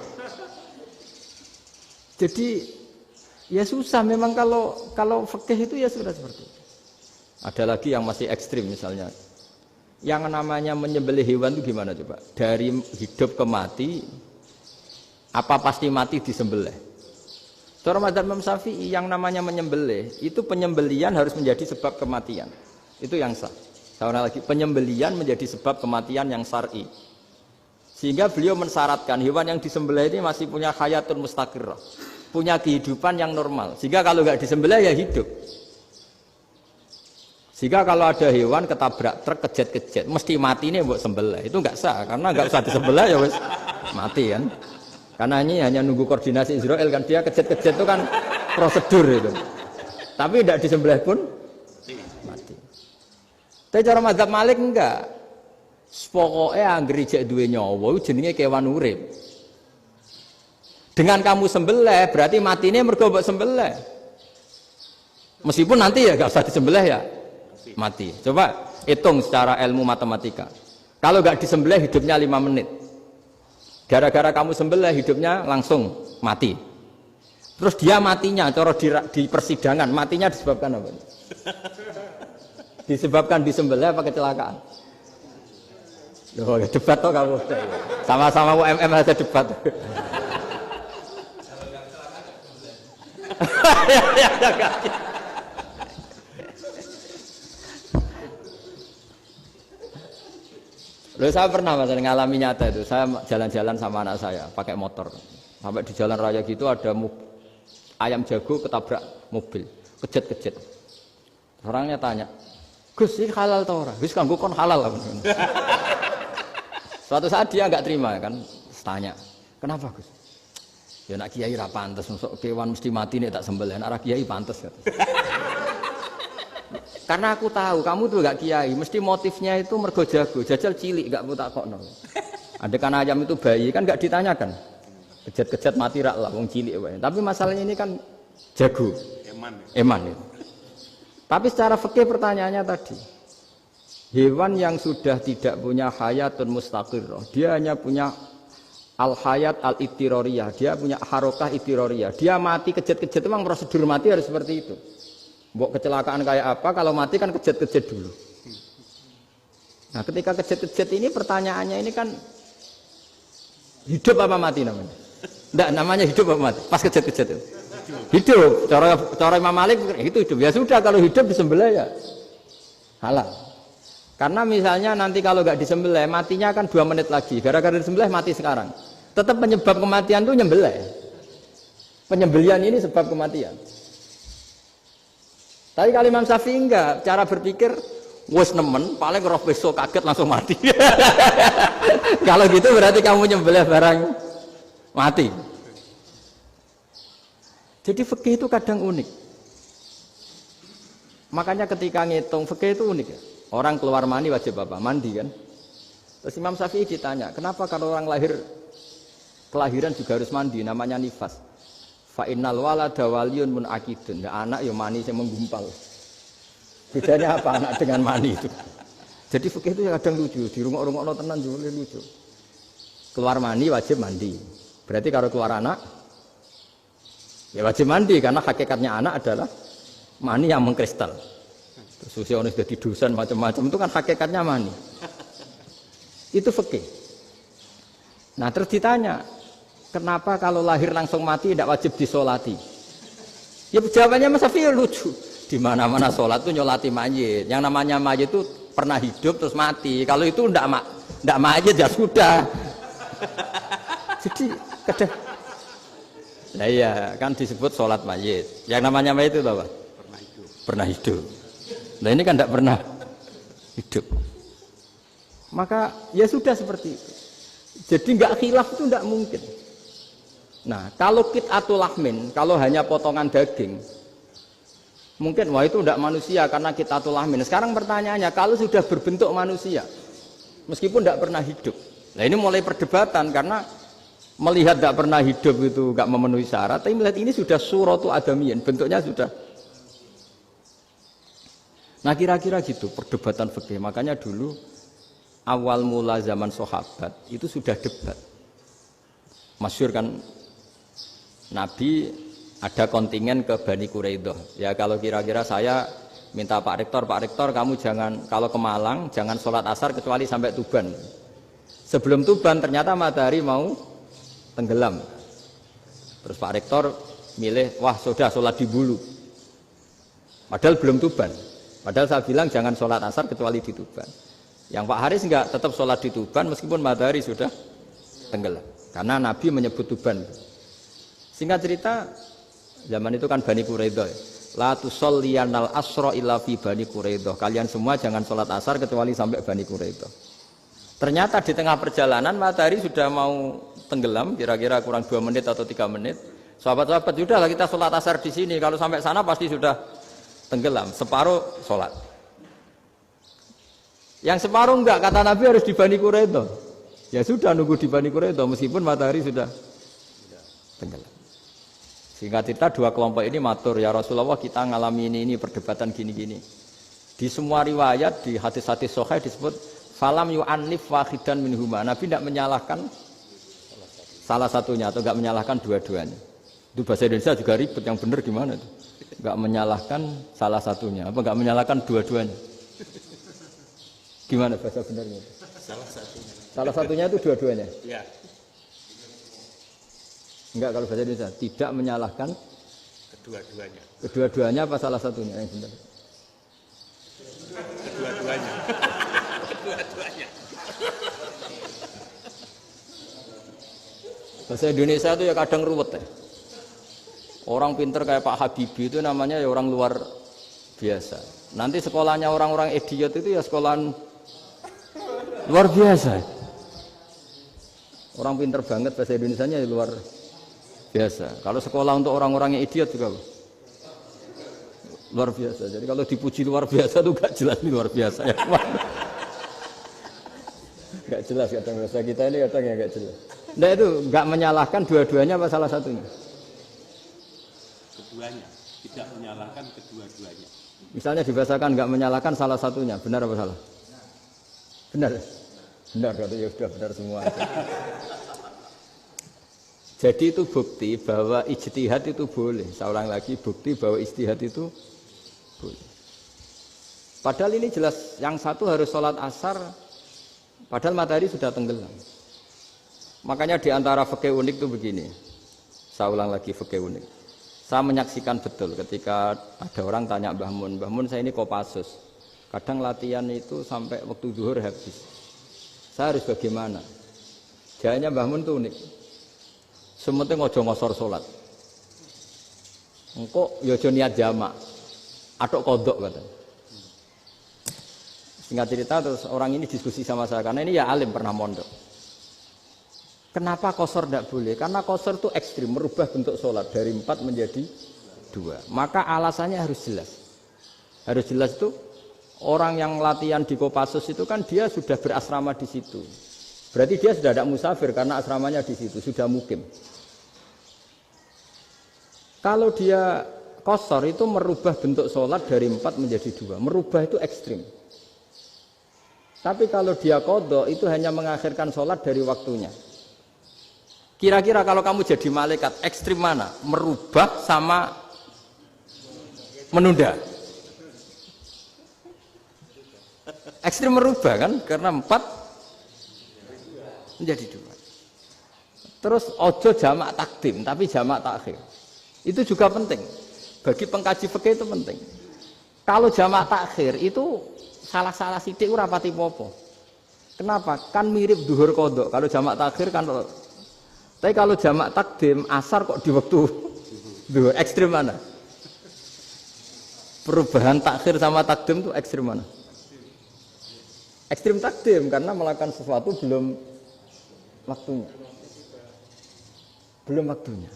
Jadi ya susah memang kalau fikih itu ya sudah seperti itu. Ada lagi yang masih ekstrim misalnya. Yang namanya menyembelih hewan itu gimana coba? Dari hidup ke mati, apa pasti mati disembelih? Cara madzhab Imam Syafi'i yang namanya menyembelih, itu penyembelian harus menjadi sebab kematian. Itu yang sah. Saya lagi, penyembelian menjadi sebab kematian yang syar'i. Sehingga beliau mensyaratkan hewan yang disembelih ini masih punya hayatun mustaqirrah, punya kehidupan yang normal. Sehingga kalau nggak disembelih ya hidup. Sehingga kalau ada hewan ketabrak truk kejet-kejet, mesti mati ini buat sembelih. Itu nggak sah, karena nggak usah disembelih ya wes mati kan. Karena ini hanya nunggu koordinasi Israel kan, dia kejet-kejet itu kan prosedur itu. Tapi tidak disembelih pun mati. Tapi cara madzhab Malik enggak. Pokoknya anggere jek duwe nyawa jenenge kewan urip. Dengan kamu sembelih berarti matine mergo mbok sembelih. Meskipun nanti ya enggak usah disembelih ya mati. Coba hitung secara ilmu matematika. Kalau enggak disembelih hidupnya 5 menit. Gara-gara kamu sembelih hidupnya langsung mati. Terus dia matinya cara di persidangan matinya disebabkan apa? Disebabkan disembelih apa kecelakaan? Loh, debat toh kamu. Sama-sama UMM aja debat. Loh, saya pernah ngalami nyata itu. Saya jalan-jalan sama anak saya pakai motor. Sampai di jalan raya gitu ada ayam jago ketabrak mobil, kejet-kejet. Orangnya tanya, "Gus, ini halal tau ora?" "Wis kanggo kon halal." Suatu saat dia nggak terima kan, tanya, "Kenapa Gus?" "Ya nak kiai ra pantes, masuk kewan mesti mati nek tak sembelih, nak kiai pantes." Karena aku tahu kamu tuh gak kiai, mesti motifnya itu mergo jago, jajal cilik gak tak kokno. Ada kan ayam itu bayi kan gak ditanyakan, kejet-kejet mati rak lah, wong cilik wae. Tapi masalahnya ini kan jago, eman itu. Tapi secara fikih pertanyaannya tadi, hewan yang sudah tidak punya hayatun mustaqirrah, dia hanya punya al-hayat al-ittiroriyah, dia punya harokah ittiroriyah, dia mati kejet-kejet memang prosedur mati harus seperti itu. Mbok kecelakaan kayak apa, kalau mati kan kejet-kejet dulu. Nah ketika kejet-kejet ini pertanyaannya ini kan hidup apa mati namanya? Enggak, namanya hidup apa mati? Pas kejet-kejet itu hidup. Cara Imam Malik itu hidup. Ya sudah, kalau hidup disembelih ya halal. Karena misalnya nanti kalau nggak disembelih matinya kan 2 menit lagi. Gara-gara disembelih mati sekarang. Tetap penyebab kematian itu nyembelih. Penyembelian ini sebab kematian. Tapi kalau Imam Syafi'i enggak, cara berpikir wes nemen, paling roh besok kaget langsung mati. Kalau gitu berarti kamu nyembelih barang mati. Jadi fikih itu kadang unik. Makanya ketika ngitung fikih itu unik ya. Orang keluar mani wajib apa? Mandi kan. Terus Imam Syafi'i ditanya, kenapa kalau orang kelahiran juga harus mandi? Namanya nifas. Fa innal walada waliyun munaqidun. Anak ya mani yang menggumpal. Bedanya apa anak dengan mani itu? Jadi fikih itu kadang lucu, di rumah-rumah tenan juga lucu. Keluar mani wajib mandi. Berarti kalau keluar anak ya wajib mandi karena hakikatnya anak adalah mani yang mengkristal. Terus usia sudah didusan macam-macam itu kan hakikatnya mani. Itu fikih. Nah terus ditanya, kenapa kalau lahir langsung mati tidak wajib disolati? Ya jawabannya Mas Syafi'i lucu. Di mana-mana sholat itu nyolati mayit. Yang namanya mayit itu pernah hidup terus mati. Kalau itu tidak mayit ya sudah. Jadi kadang, nah iya kan disebut sholat mayit. Yang namanya mayit itu apa? Pernah hidup. Nah ini kan tidak pernah hidup. Maka ya sudah seperti itu. Jadi nggak khilaf itu tidak mungkin. Nah, kalau qit'atul lahmin, kalau hanya potongan daging, mungkin wah itu tidak manusia karena qit'atul lahmin. Sekarang pertanyaannya, kalau sudah berbentuk manusia, meskipun tidak pernah hidup, nah ini mulai perdebatan karena melihat tidak pernah hidup itu nggak memenuhi syarat, tapi melihat ini sudah suratu adamiyin, bentuknya sudah. Nah kira-kira gitu perdebatan fikih. Makanya dulu awal mula zaman sahabat itu sudah debat. Masyhur kan, Nabi ada kontingen ke Bani Quraidah. Ya kalau kira-kira saya minta Pak Rektor kamu jangan kalau ke Malang jangan sholat asar kecuali sampai Tuban. Sebelum Tuban ternyata matahari mau tenggelam. Terus Pak Rektor milih, wah sudah sholat di Bulu. Padahal belum Tuban. Padahal saya bilang jangan sholat asar kecuali di Tuban. Yang Pak Haris enggak, tetap sholat di Tuban meskipun matahari sudah tenggelam. Karena Nabi menyebut Tuban. Singkat cerita, zaman itu kan Bani Quraidah. La tusolliyanal asra illa fi Bani Quraidah. Kalian semua jangan sholat asar kecuali sampai Bani Quraidah. Ternyata di tengah perjalanan matahari sudah mau tenggelam, kira-kira kurang 2 menit atau 3 menit. Sahabat-sahabat, sudahlah kita sholat asar di sini. Kalau sampai sana pasti sudah tenggelam. Separuh sholat. Yang separuh enggak, kata Nabi harus di Bani Quraidah. Ya sudah nunggu di Bani Quraidah meskipun matahari sudah tenggelam. Sehingga kita dua kelompok ini matur, ya Rasulullah kita ngalami ini perdebatan gini-gini. Di semua riwayat di hadis-hadis sahih disebut falam yu'annif wahidan minhuma. Nabi tidak menyalahkan salah satunya atau enggak menyalahkan dua-duanya. Itu bahasa Indonesia juga ribet, yang benar gimana itu? Enggak menyalahkan salah satunya, apa enggak menyalahkan dua-duanya? Gimana bahasa benernya? Salah satunya. Salah satunya itu dua-duanya? Ya. Enggak, kalau bahasa Indonesia tidak menyalahkan Kedua-duanya. Kedua-duanya apa salah satunya yang benar? Kedua-duanya. Kedua-duanya. Bahasa Indonesia itu ya kadang ruwet ya. Orang pinter kayak Pak Habibie itu namanya ya orang luar biasa. Nanti sekolahnya orang-orang idiot itu ya sekolahan luar biasa. Orang pinter banget bahasa Indonesianya ya luar biasa. Kalau sekolah untuk orang-orang yang idiot juga luar biasa. Jadi kalau dipuji luar biasa itu gak jelas ini luar biasa ya. Gak jelas kadang bahasa kita ini kadang ya gak jelas. Nah itu gak menyalahkan dua-duanya apa salah satunya? Keduanya. Tidak menyalahkan kedua-duanya. Misalnya dibahasakan nggak menyalahkan salah satunya, benar apa salah? Benar, benar katanya ya sudah benar semua. Jadi itu bukti bahwa ijtihad itu boleh. Saya ulang lagi, bukti bahwa ijtihad itu boleh. Padahal ini jelas yang satu harus sholat asar, padahal matahari sudah tenggelam. Makanya di antara fikih unik itu begini. Saya ulang lagi fikih unik. Saya menyaksikan betul ketika ada orang tanya Mbah Mun saya ini Kopassus. Kadang latihan itu sampai waktu zuhur habis. Saya harus bagaimana? Jawabnya Mbah Mun itu unik. Sementing ojo ngosor sholat. Engkau yojo niat jamak. Atok kodok katanya. Singkat cerita terus orang ini diskusi sama saya. Karena ini ya alim pernah mondok. Kenapa kosor tidak boleh? Karena kosor itu ekstrim, merubah bentuk sholat dari 4 menjadi 2. Maka alasannya harus jelas. Harus jelas itu orang yang latihan di Kopassus itu kan dia sudah berasrama di situ. Berarti dia sudah tidak musafir karena asramanya di situ, sudah mukim. Kalau dia kosor itu merubah bentuk sholat dari 4 menjadi 2. Merubah itu ekstrim. Tapi kalau dia qadha itu hanya mengakhirkan sholat dari waktunya. Kira-kira kalau kamu jadi malaikat, ekstrim mana? Merubah sama menunda? Ekstrim merubah kan? Karena 4 menjadi 2. Terus ojo jamak takdim, tapi jamak takhir. Itu juga penting. Bagi pengkaji fikih itu penting. Kalau jamak takhir itu salah-salah sidik ora pati popo. Kenapa? Kan mirip duhur qadha. Kalau jamak takhir kan. Tapi kalau jamak takdim asar kok di waktu duhur, ekstrim mana? Perubahan takhir sama takdim itu ekstrim mana? Ekstrim takdim karena melakukan sesuatu belum waktunya. Belum waktunya.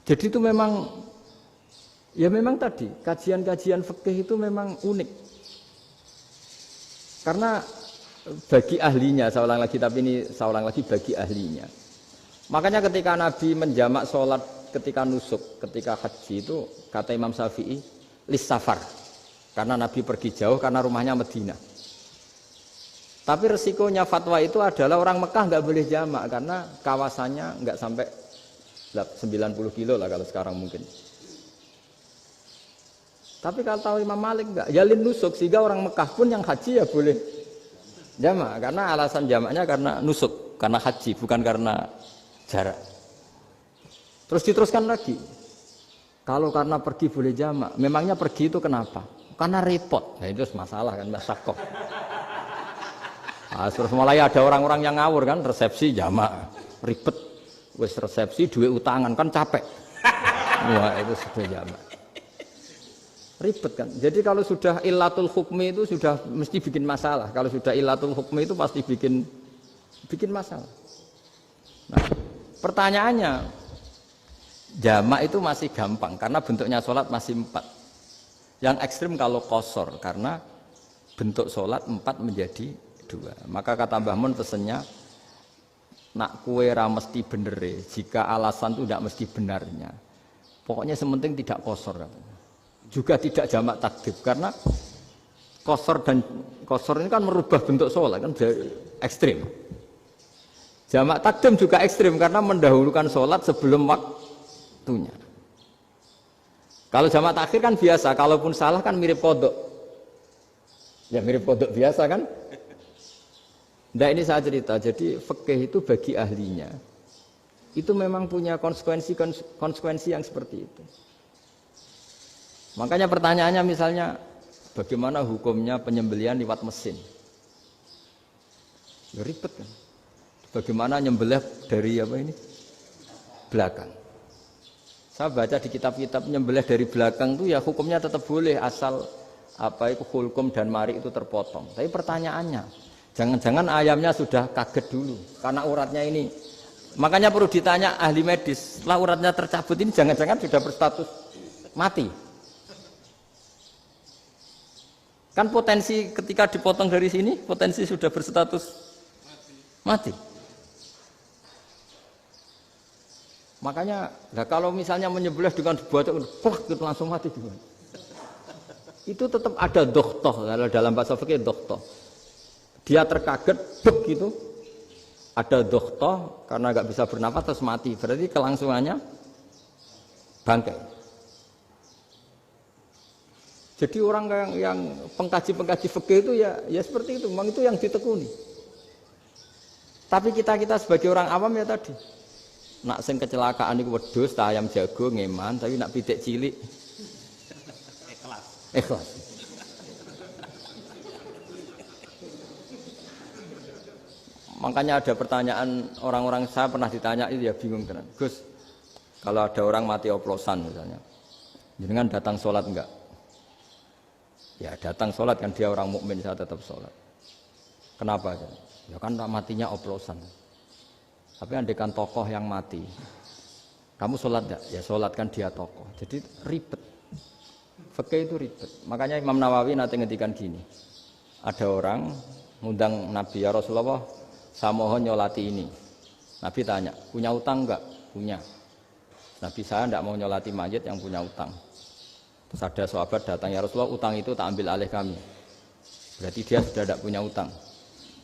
Jadi itu memang ya memang tadi kajian-kajian fikih itu memang unik. Karena bagi ahlinya, saya ulang lagi, tapi ini saya ulang lagi bagi ahlinya. Makanya ketika Nabi menjamak sholat ketika nusuk, ketika haji itu kata Imam Syafi'i lis safar. Karena Nabi pergi jauh karena rumahnya Madinah. Tapi resikonya fatwa itu adalah orang Mekah nggak boleh jamak karena kawasannya nggak sampai 90 kilo lah kalau sekarang mungkin. Tapi kalau tahu Imam Malik enggak, ya lin nusuk, sehingga orang Mekah pun yang haji ya boleh jamak, karena alasan jamaknya karena nusuk, karena haji, bukan karena jarak. Terus diteruskan lagi, kalau karena pergi boleh jamak, memangnya pergi itu kenapa? Karena repot, nah itu masalah kan, masyakoh. Nah, terus mulai ada orang-orang yang ngawur kan, resepsi jamak, ribet, wes resepsi duit utangan kan capek, wah itu sudah jamak. Ribet kan. Jadi kalau sudah illatul hukmi itu sudah mesti bikin masalah. Kalau sudah illatul hukmi itu pasti bikin masalah. Nah, pertanyaannya, jamak itu masih gampang karena bentuknya sholat masih 4. Yang ekstrim kalau qasar karena bentuk sholat 4 menjadi 2. Maka kata Mbah Mun pesennya, nak kue ra mesti benere, jika alasan itu tidak mesti benarnya. Pokoknya sementing tidak qasar katanya. Juga tidak jamak takdim karena qasar ini kan merubah bentuk sholat kan ekstrim. Jamak takdim juga ekstrim karena mendahulukan sholat sebelum waktunya. Kalau jamak takhir kan biasa, kalaupun salah kan mirip kodok. Ya mirip kodok biasa kan. Nah ini saya cerita, jadi fikih itu bagi ahlinya itu memang punya konsekuensi yang seperti itu. Makanya pertanyaannya misalnya, bagaimana hukumnya penyembelihan lewat mesin? Ya, ribet kan? Bagaimana nyembelih dari apa ini? Belakang. Saya baca di kitab-kitab nyembelih dari belakang itu ya hukumnya tetap boleh asal apa itu hulkum dan mari itu terpotong. Tapi pertanyaannya, jangan-jangan ayamnya sudah kaget dulu karena uratnya ini. Makanya perlu ditanya ahli medis, setelah uratnya tercabut ini jangan-jangan sudah berstatus mati. Kan potensi ketika dipotong dari sini, potensi sudah berstatus mati. Makanya, nah kalau misalnya menyembelih dengan dibuat itu langsung mati gimana? Itu tetap ada dokhtoh, kalau dalam bahasa fikih dokhtoh. Dia terkaget, bek gitu, ada dokhtoh karena nggak bisa bernafas terus mati. Berarti kelangsungannya bangkai. Jadi orang yang pengkaji fikih itu ya seperti itu, memang itu yang ditekuni. Tapi kita sebagai orang awam ya tadi, nak sing kecelakaan itu wedhus, ayam jago ngeman, tapi nak pitik cilik ikhlas. Makanya ada pertanyaan orang-orang, saya pernah ditanya itu ya bingung tenan. Gus, kalau ada orang mati oplosan misalnya, jenengan datang sholat enggak? Ya datang sholat kan dia orang mukmin, saya tetap sholat. Kenapa? Ya kan matinya oplosan. Tapi andaikan tokoh yang mati, kamu sholat enggak? Ya sholat kan dia tokoh. Jadi ribet. Fikih itu ribet. Makanya Imam Nawawi nanti ngendikan gini. Ada orang ngundang Nabi, ya Rasulullah, saya mohon nyolati ini. Nabi tanya, punya utang enggak? Punya. Nabi, saya enggak mau nyolati mayit yang punya utang. Terus ada sahabat datang, ya Rasulullah, utang itu tak ambil alih kami. Berarti dia sudah tidak punya utang.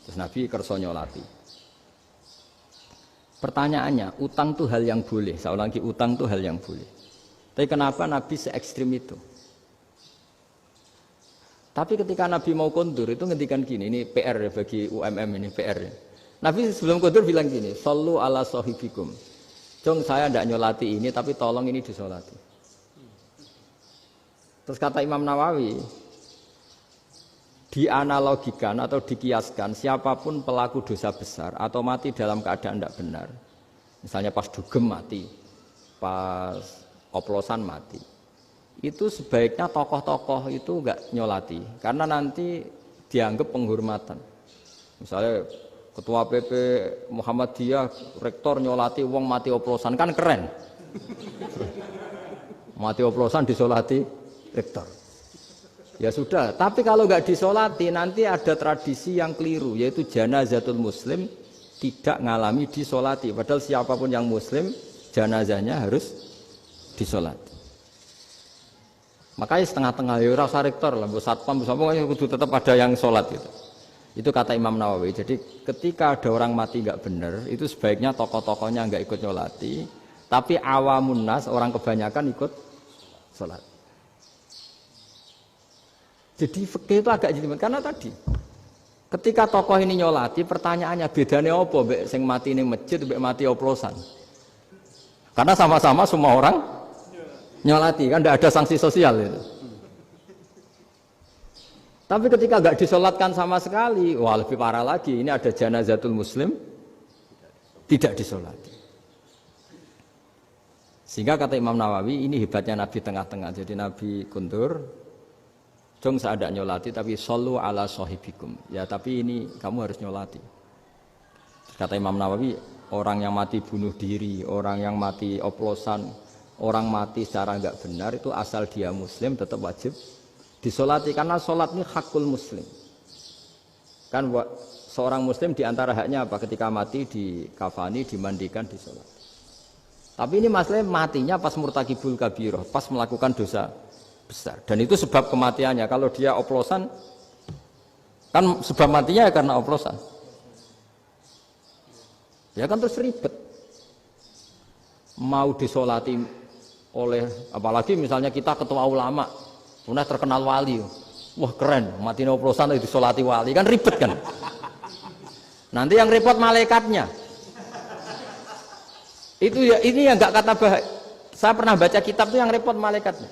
Terus Nabi kerso nyolati. Pertanyaannya, utang itu hal yang boleh. Saya ulangi, utang itu hal yang boleh. Tapi kenapa Nabi se-ekstrim itu? Tapi ketika Nabi mau kondur itu ngendikan gini, ini PR ya bagi UMM ini PR ya. Nabi sebelum kondur bilang gini, sallu ala sahibikum. Jong saya tidak nyolati ini, tapi tolong ini disolati. Terus kata Imam Nawawi, dianalogikan atau dikiaskan siapapun pelaku dosa besar atau mati dalam keadaan tidak benar. Misalnya pas dugem mati, pas oplosan mati. Itu sebaiknya tokoh-tokoh itu enggak nyolati karena nanti dianggap penghormatan. Misalnya ketua PP Muhammadiyah, rektor nyolati wong mati oplosan kan keren. Mati oplosan disolati rektor. Ya sudah, tapi kalau enggak disolati nanti ada tradisi yang keliru yaitu janazatul muslim tidak ngalami disolati. Padahal siapapun yang muslim janazahnya harus disolati. Makanya setengah-tengah ya ora usah rektor lah, mbok satpam pokoknya kudu tetap ada yang sholat gitu. Itu kata Imam Nawawi. Jadi ketika ada orang mati enggak benar, itu sebaiknya tokoh-tokohnya enggak ikut nyolati, tapi awamun nas, orang kebanyakan ikut sholat. Jadi fikih itu agak jelimet karena tadi ketika tokoh ini nyolati pertanyaannya bedanya apa mbek sing mati ning masjid mbek mati oplosan. Karena sama-sama semua orang nyolati kan tidak ada sanksi sosial itu. Tapi ketika nggak disolatkan sama sekali, wah lebih parah lagi. Ini ada janazatul muslim tidak disolati. Sehingga kata Imam Nawawi ini hebatnya Nabi tengah-tengah. Jadi Nabi kundur, dong saya ada nyolati tapi shollu ala sahibikum. Ya tapi ini kamu harus nyolati. Kata Imam Nawawi, orang yang mati bunuh diri, orang yang mati oplosan, orang mati secara enggak benar itu asal dia muslim tetap wajib disolati karena solat ini hakul muslim. Kan seorang muslim diantara haknya apa? Ketika mati dikafani, dimandikan, disolat. Tapi ini masalahnya matinya pas murtakibul kabiroh, pas melakukan dosa besar. Dan itu sebab kematiannya. Kalau dia oplosan, kan sebab matinya karena oplosan. Ya kan terus ribet. Mau disolati oleh, apalagi misalnya kita ketua ulama, punya terkenal wali, wah keren, mati oplosan disolati wali, kan ribet kan. Nanti yang repot malaikatnya. Itu ya, ini yang nggak kata bahaya. Saya pernah baca kitab itu yang repot malaikatnya.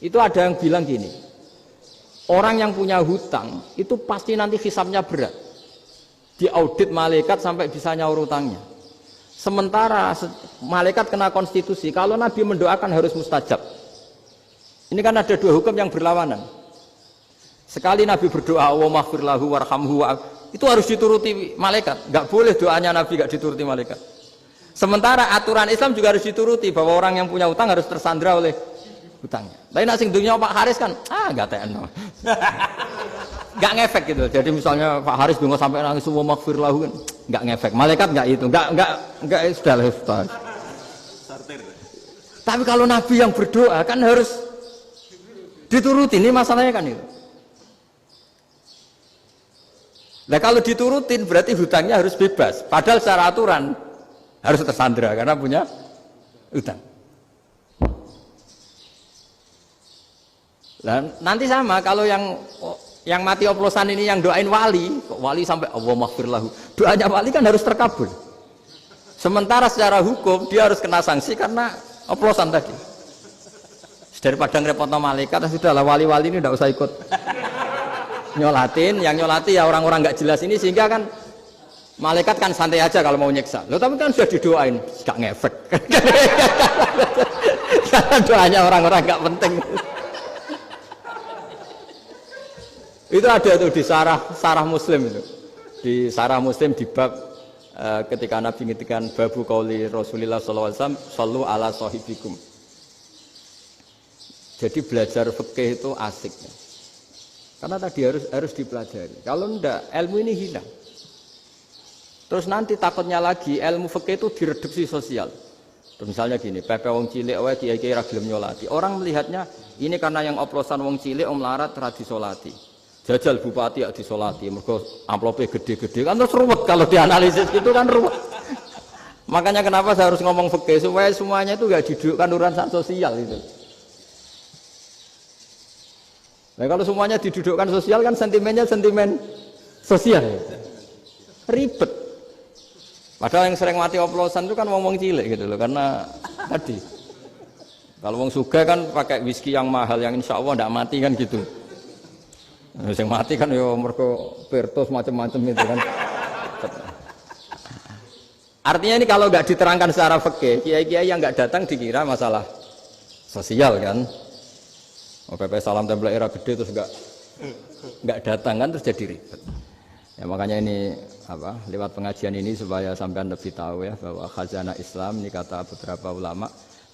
Itu ada yang bilang gini, orang yang punya hutang itu pasti nanti hisabnya berat. Diaudit malaikat sampai bisa nyaur hutangnya. Sementara malaikat kena konstitusi, kalau Nabi mendoakan harus mustajab. Ini kan ada dua hukum yang berlawanan. Sekali Nabi berdoa, wa maghfir lahu warhamhu, itu harus dituruti malaikat. Nggak boleh doanya Nabi nggak dituruti malaikat. Sementara aturan Islam juga harus dituruti bahwa orang yang punya hutang harus tersandra oleh hutangnya. Tapi nak sing dunia Pak Haris kan, nggak TNO. Nggak ngefek gitu. Jadi misalnya Pak Haris dungo sampai nangis wa maghfir lahu kan, nggak ngefek. Malaikat nggak itu, nggak sudah lah Ustaz. Tapi kalau Nabi yang berdoa kan harus dituruti, ini masalahnya kan itu. Nah kalau diturutin berarti hutangnya harus bebas. Padahal secara aturan harus tersandra karena punya hutang. Dan nanti sama kalau yang mati oplosan ini yang doain wali, kok wali sampai Allah maghfir lahu. Doanya wali kan harus terkabul. Sementara secara hukum dia harus kena sanksi karena oplosan tadi. Daripada ngerepotno malaikat, sudahlah wali-wali ini tidak usah ikut nyolatin. Yang nyolati ya orang-orang nggak jelas ini, sehingga kan malaikat kan santai aja kalau mau nyiksa. Loh tapi kan sudah didoain, nggak ngefek. Karena doanya orang-orang nggak penting. Itu ada tuh di sarah Muslim itu. Di sarah Muslim di bab ketika Nabi ngintikan babu qauli Rasulullah sallallahu alaihi wasallam, shallu ala sahibikum. Jadi belajar fikih itu asik ya. Karena tadi harus dipelajari. Kalau enggak, ilmu ini hilang. Terus nanti takutnya lagi ilmu fikih itu direduksi sosial. Terus misalnya gini, pepe wong cilik wae kiai-kiai ra gelem nyolati. Orang melihatnya ini karena yang oplosan wong cilik om larat ra disolati. Jajal bupati ya disolati, mergo amplope gede-gede kan terus ruwet kalau dianalisis gitu kan ruwet. Makanya kenapa saya harus ngomong fikih supaya semuanya itu enggak didudukkan urusan sosial itu. Nah kalau semuanya didudukkan sosial kan sentimennya sentimen sosial. Ribet. Padahal yang sering mati oplosan itu kan wong-wong cilik gitu loh, karena tadi kalau wong sugih kan pakai whisky yang mahal yang insya Allah tidak mati kan gitu. Yang mati kan yo mergo Pertos macam-macam itu kan. Artinya ini kalau nggak diterangkan secara fikih, kiai-kiai yang nggak datang dikira masalah sosial kan. PP salam tempel era gede terus nggak datang kan terus jadi ribet. Ya makanya ini apa lewat pengajian ini supaya sampean lebih tahu ya bahwa khazanah Islam ini kata beberapa ulama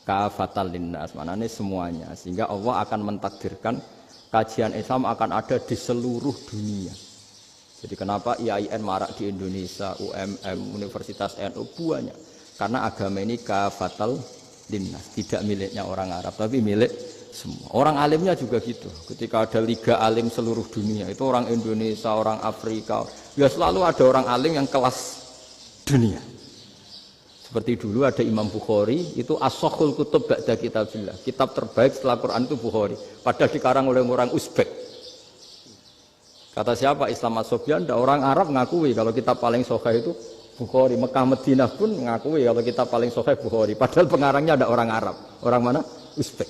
kafatal linnas, maknanya semuanya, sehingga Allah akan mentakdirkan kajian Islam akan ada di seluruh dunia. Jadi kenapa IAIN marak di Indonesia, UMM, Universitas NU banyak, karena agama ini kafatal linnas, tidak miliknya orang Arab tapi milik semua. Orang alimnya juga gitu. Ketika ada liga alim seluruh dunia, itu orang Indonesia, orang Afrika, ya selalu ada orang alim yang kelas dunia. Seperti dulu ada Imam Bukhari, itu as-sakhul kutub ba'da kitabillah. Kitab terbaik setelah Quran itu Bukhari. Padahal dikarang oleh orang Uzbek. Kata siapa? Islam As-Sobyan, ada orang Arab ngakui kalau kita paling sahih itu Bukhari. Mekah Madinah pun ngakui kalau kita paling sahih Bukhari. Padahal pengarangnya ada orang Arab. Orang mana? Uzbek.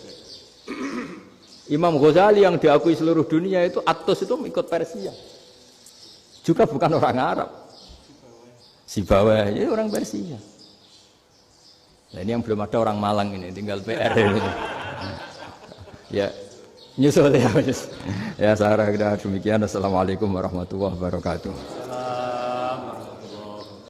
Imam Ghazali yang diakui seluruh dunia itu Atos itu ikut Persia. Juga bukan orang Arab. Sibawai, ya orang Persia. Nah, ini yang belum ada orang Malang ini, tinggal PR ini. Ya, nyusul ya. Ya, saya kira demikian. Assalamualaikum warahmatullahi wabarakatuh.